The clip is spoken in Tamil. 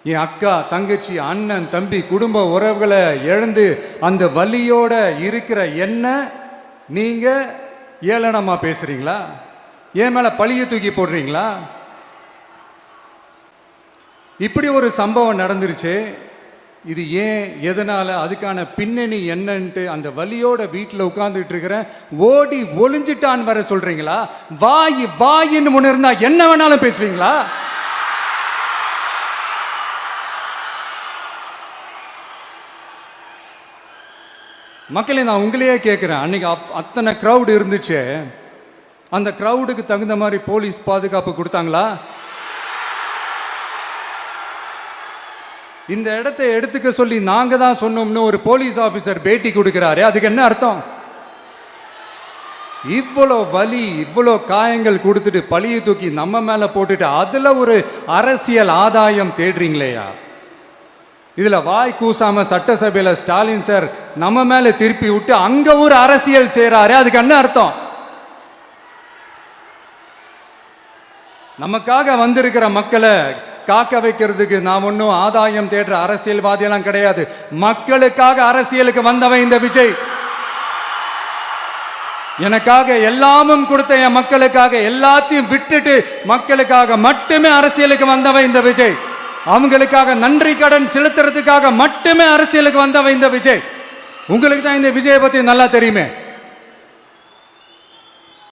என் அக்கா தங்கச்சி அண்ணன் தம்பி குடும்ப உறவுகளை இழந்து அந்த வலியோட இருக்கிற என்ன நீங்க ஏளனமா பேசுறீங்களா? என் மேல பழிய தூக்கி போடுறீங்களா? இப்படி ஒரு சம்பவம் நடந்துருச்சு. இது ஏன், எதனால, அதுக்கான பின்னணி என்னன்ட்டு அந்த வலியோட வீட்டில் உட்கார்ந்துட்டு இருக்கிற ஓடி ஒளிஞ்சிட்டான்னு வர சொல்றீங்களா? வாயின்னு முன்ன இருந்தா என்ன வேணாலும் பேசுவீங்களா? மக்களே, நான் உங்களையே கேட்குறேன், அன்னைக்கு அத்தனை க்ரௌடு இருந்துச்சு, அந்த க்ரௌடுக்கு தகுந்த மாதிரி போலீஸ் பாதுகாப்பு கொடுத்தாங்களா? இந்த இடத்தை எடுத்துக்க சொல்லி நாங்க தான் சொன்னோம்னு ஒரு போலீஸ் ஆபீசர் பேட்டி கொடுக்கிறாரு, அதுக்கு என்ன அர்த்தம்? இவ்வளோ வலி, இவ்வளோ காயங்கள் கொடுத்துட்டு பழியை தூக்கி நம்ம மேல போட்டுட்டு அதுல ஒரு அரசியல் ஆதாயம் தேடுறீங்களேயா? இதுல வாய் கூசாம சட்டசபையில ஸ்டாலின் சார் நம்ம மேல திருப்பி விட்டு அங்க ஒரு அரசியல் செய்றாரு, அதுக்கு என்ன அர்த்தம்? நமக்காக வந்திருக்கிற மக்களை காக்க வைக்கிறதுக்கு நான் ஒன்றும் ஆதாயம் தேடுற அரசியல்வாதியெல்லாம் கிடையாது. மக்களுக்காக அரசியலுக்கு வந்தவன் இந்த விஜய். எனக்காக எல்லாமும் கொடுத்த என் மக்களுக்காக எல்லாத்தையும் விட்டுட்டு மக்களுக்காக மட்டுமே அரசியலுக்கு வந்தவன் இந்த விஜய். அவங்களுக்காக நன்றி கடன் செலுத்துறதுக்காக மட்டுமே அரசியலுக்கு வந்தவன் இந்த விஜய். உங்களுக்கு தான் இந்த விஜயை பத்தி நல்லா தெரியுமே.